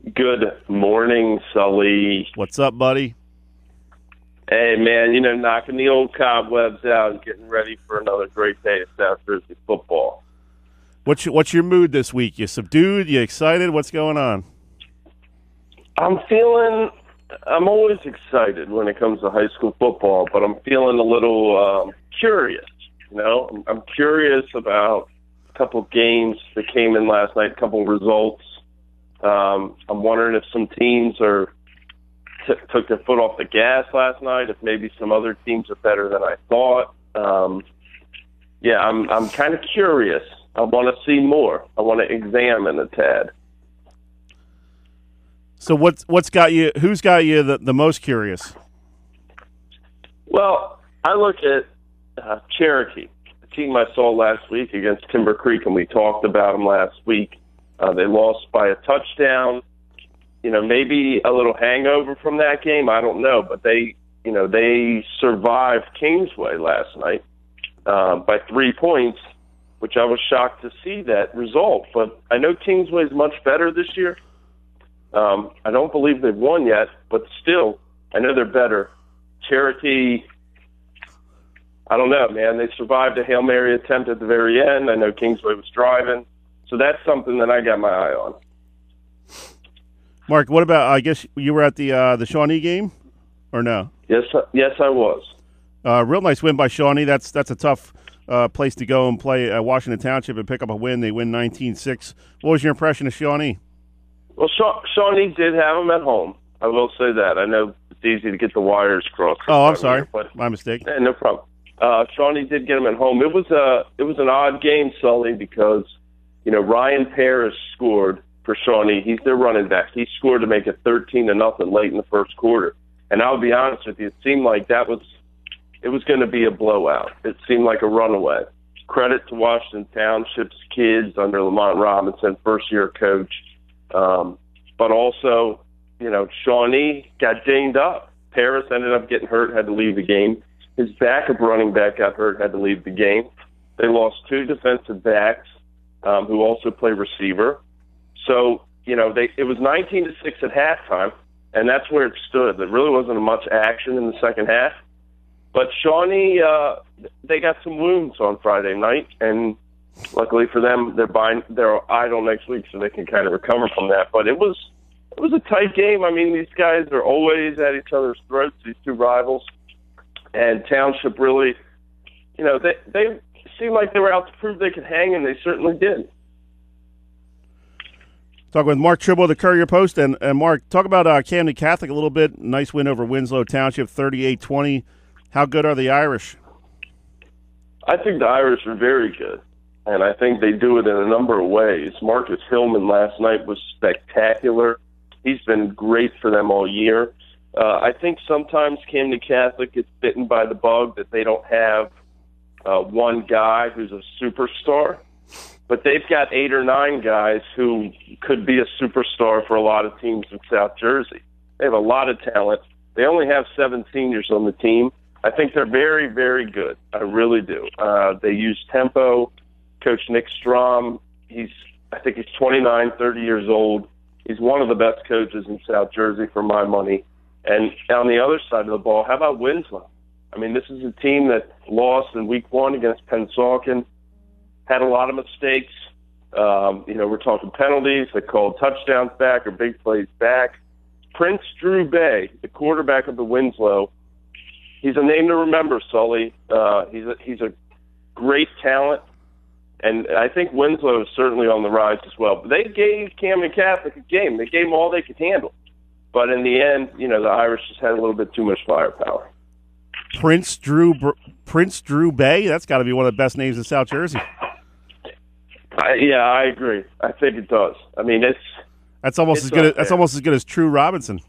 Good morning, Sully. What's up, buddy? Hey, man, knocking the old cobwebs out and getting ready for another great day of South Jersey football. What's your mood this week? You subdued? You excited? What's going on? I'm always excited when it comes to high school football, but I'm feeling a little curious. I'm curious about a couple games that came in last night, a couple results. I'm wondering if some teams took their foot off the gas last night, if maybe some other teams are better than I thought. I'm kind of curious. I want to see more. I want to examine a tad. So who's got you the most curious? Well, I look at Cherokee, the team I saw last week against Timber Creek, and we talked about them last week. They lost by a touchdown. Maybe a little hangover from that game. I don't know, but they survived Kingsway last night by 3 points, which I was shocked to see that result. But I know Kingsway is much better this year. I don't believe they've won yet, but still, I know they're better. Cherokee, I don't know, man. They survived a Hail Mary attempt at the very end. I know Kingsway was driving. So that's something that I got my eye on. Mark, what about, I guess you were at the Shawnee game, or no? Yes, I was. Real nice win by Shawnee. That's a tough place to go and play Washington Township and pick up a win. They win 19-6. What was your impression of Shawnee? Well, Shawnee did have them at home. I will say that. I know it's easy to get the wires crossed. Oh, I'm sorry. My mistake. No problem. Shawnee did get them at home. It was an odd game, Sully, because Ryan Paris scored for Shawnee. He's their running back. He scored to make it 13-0 late in the first quarter. And I'll be honest with you, it seemed like it was going to be a blowout. It seemed like a runaway. Credit to Washington Township's kids under Lamont Robinson, first-year coach. But also, Shawnee got dinged up. Paris ended up getting hurt, had to leave the game. His backup running back got hurt, had to leave the game. They lost two defensive backs who also play receiver. So, it was 19-6 at halftime, and that's where it stood. There really wasn't much action in the second half. But Shawnee, they got some wounds on Friday night, and luckily for them, they're idle next week, so they can kind of recover from that. But it was a tight game. I mean, these guys are always at each other's throats, these two rivals. And Township really, they seemed like they were out to prove they could hang, and they certainly did. Talking with Mark Trible of the Courier-Post. And Mark, talk about Camden Catholic a little bit. Nice win over Winslow Township, 38-20. How good are the Irish? I think the Irish are very good, and I think they do it in a number of ways. Marcus Hillman last night was spectacular. He's been great for them all year. I think sometimes Camden Catholic gets bitten by the bug that they don't have one guy who's a superstar, but they've got 8 or 9 guys who could be a superstar for a lot of teams in South Jersey. They have a lot of talent. They only have 7 seniors on the team. I think they're very, very good. I really do. They use tempo. Coach Nick Strom, I think he's 29, 30 years old. He's one of the best coaches in South Jersey for my money. And on the other side of the ball, how about Winslow? I mean, this is a team that lost in week 1 against Pennsauken, had a lot of mistakes. We're talking penalties. They called touchdowns back or big plays back. Prince Drew Bay, the quarterback of the Winslow, he's a name to remember, Sully. He's a great talent, and I think Winslow is certainly on the rise as well. But they gave Camden Catholic a game. They gave them all they could handle. But in the end, the Irish just had a little bit too much firepower. Prince Drew Bay? That's got to be one of the best names in South Jersey. I agree. I think it does. I mean, that's almost as good as True Robinson.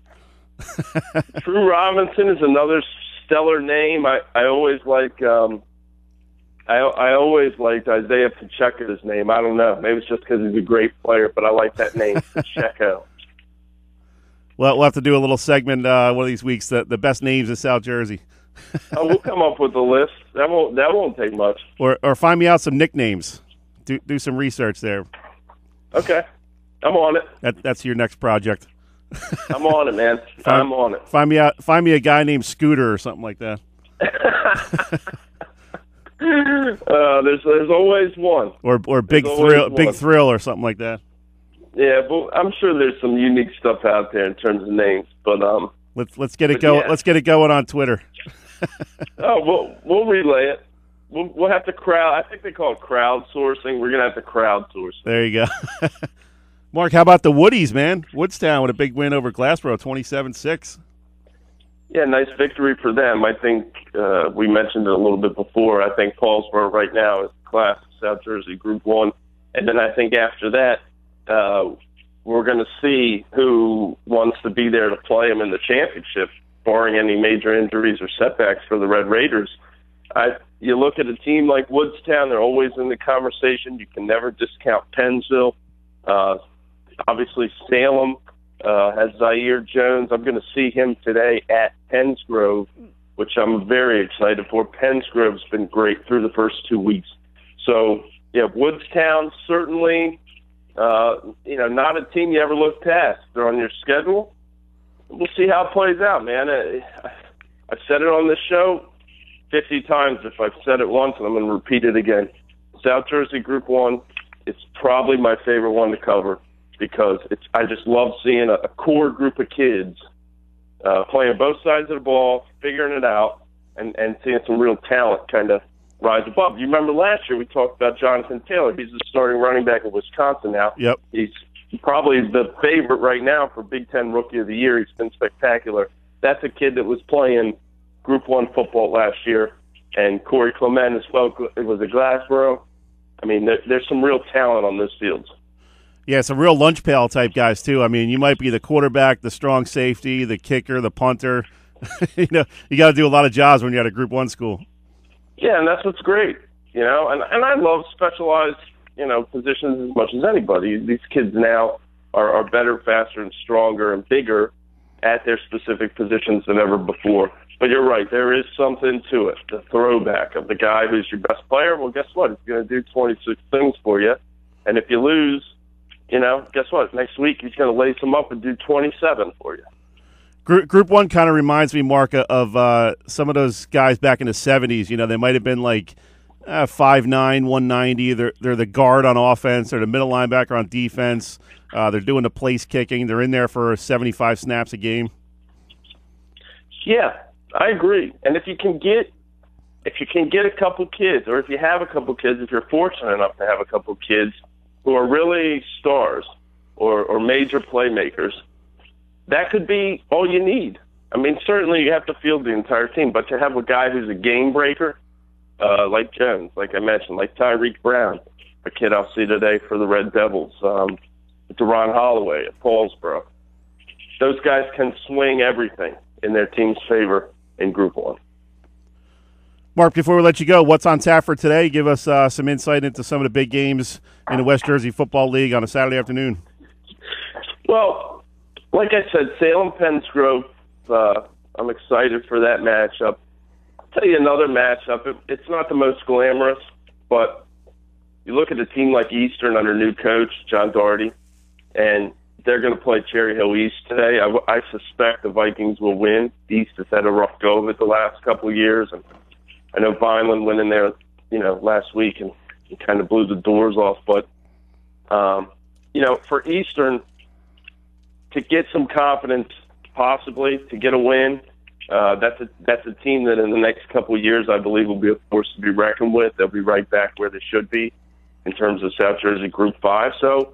True Robinson is another stellar name. I always liked Isaiah Pacheco's name. I don't know. Maybe it's just because he's a great player, but I like that name, Pacheco. Well, we'll have to do a little segment one of these weeks, the best names in South Jersey. We'll come up with a list. That won't take much. Or find me out some nicknames. Do some research there. Okay. I'm on it. That's your next project. I'm on it, man. I'm on it. Find me a guy named Scooter or something like that. There's always one. Or Big Thrill or something like that. Yeah, but I'm sure there's some unique stuff out there in terms of names. But let's get it going. Yeah. Let's get it going on Twitter. We'll relay it. We'll have to I think they call it crowdsourcing. We're gonna have to crowdsource. There you go. Mark, how about the Woodies, man? Woodstown with a big win over Glassboro, 27-6. Yeah, nice victory for them. I think we mentioned it a little bit before. I think Paulsboro right now is the class of South Jersey Group 1. And then I think after that, we're going to see who wants to be there to play them in the championship, barring any major injuries or setbacks for the Red Raiders. You look at a team like Woodstown, they're always in the conversation. You can never discount Pennsville. Obviously, Salem has Zaire Jones. I'm going to see him today at Pennsgrove, which I'm very excited for. Pennsgrove's been great through the first 2 weeks. So, yeah, Woodstown certainly, not a team you ever look past. They're on your schedule. We'll see how it plays out, man. I've said it on this show 50 times. If I've said it once, and I'm going to repeat it again. South Jersey Group 1, it's probably my favorite one to cover because I just love seeing a core group of kids playing both sides of the ball, figuring it out, and seeing some real talent kind of rise above. You remember last year we talked about Jonathan Taylor. He's the starting running back in Wisconsin now. Yep. He's probably the favorite right now for Big Ten Rookie of the Year. He's been spectacular. That's a kid that was playing Group 1 football last year. And Corey Clement as well. It was a Glassboro. I mean, there's some real talent on those fields. Yeah, some real lunch pail type guys too. I mean, you might be the quarterback, the strong safety, the kicker, the punter. You got to do a lot of jobs when you're at a Group 1 school. Yeah, and that's what's great. And I love specialized, positions as much as anybody. These kids now are better, faster, and stronger and bigger at their specific positions than ever before. But you're right, there is something to it. The throwback of the guy who's your best player, well, guess what? He's going to do 26 things for you. And if you lose, guess what? Next week he's going to lace them up and do 27 for you. Group 1 kind of reminds me, Mark, of some of those guys back in the 70s. They might have been like 5'9", 190. They're the guard on offense. They're the middle linebacker on defense. They're doing the place kicking. They're in there for 75 snaps a game. Yeah, I agree. And if you can get a couple kids, or if you have a couple kids, if you're fortunate enough to have a couple kids who are really stars or major playmakers, that could be all you need. I mean, certainly you have to field the entire team, but to have a guy who's a game breaker, like Jones, like I mentioned, like Tyreek Brown, a kid I'll see today for the Red Devils, Deron Holloway at Paulsboro. Those guys can swing everything in their team's favor in Group 1. Mark, before we let you go, what's on tap for today? Give us some insight into some of the big games in the West Jersey Football League on a Saturday afternoon. Well, like I said, Salem-Pennsgrove, I'm excited for that matchup. I'll tell you another matchup. It's not the most glamorous, but you look at a team like Eastern under new coach John Doherty, and they're going to play Cherry Hill East today. I suspect the Vikings will win. East has had a rough go of it the last couple of years, and I know Vineland went in there, last week and kind of blew the doors off. But, for Eastern to get some confidence, possibly to get a win, that's a team that in the next couple of years I believe will be a force to be reckoned with. They'll be right back where they should be in terms of South Jersey Group 5. So,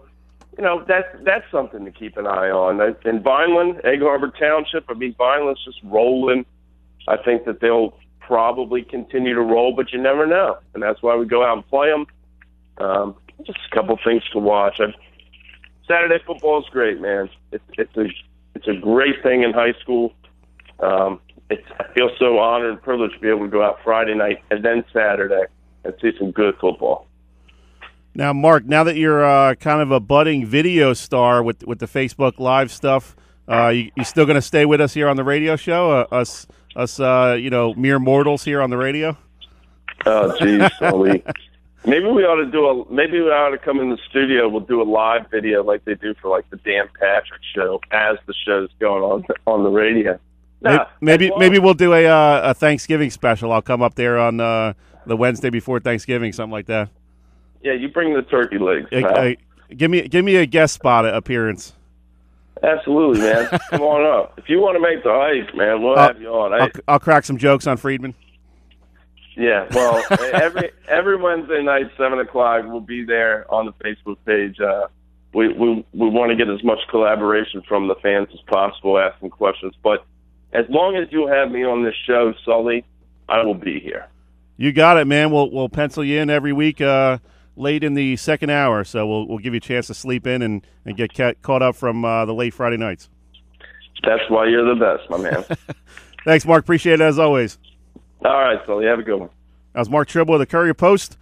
that's something to keep an eye on. In Vineland, Egg Harbor Township, Vineland's just rolling. I think that they'll probably continue to roll, but you never know. And that's why we go out and play them. Just a couple things to watch. Saturday football is great, man. It's a great thing in high school. I feel so honored and privileged to be able to go out Friday night and then Saturday and see some good football. Now, Mark, now that you're kind of a budding video star with the Facebook Live stuff, you still going to stay with us here on the radio show? Us, mere mortals here on the radio? Oh, geez, Maybe we ought to come in the studio. We'll do a live video like they do for like the Dan Patrick show as the show's going on the radio. Maybe we'll do a Thanksgiving special. I'll come up there on the Wednesday before Thanksgiving, something like that. Yeah, you bring the turkey legs. Give me a guest spot appearance. Absolutely, man. Come on up. If you want to make the hype, man, we'll have you on. I'll crack some jokes on Friedman. Yeah, well, every Wednesday night, 7 o'clock, we'll be there on the Facebook page. We want to get as much collaboration from the fans as possible, asking questions. But as long as you have me on this show, Sully, I will be here. You got it, man. We'll pencil you in every week late in the second hour, so we'll give you a chance to sleep in and get caught up from the late Friday nights. That's why you're the best, my man. Thanks, Mark. Appreciate it as always. All right, Sully. Have a good one. That was Mark Trible of the Courier-Post.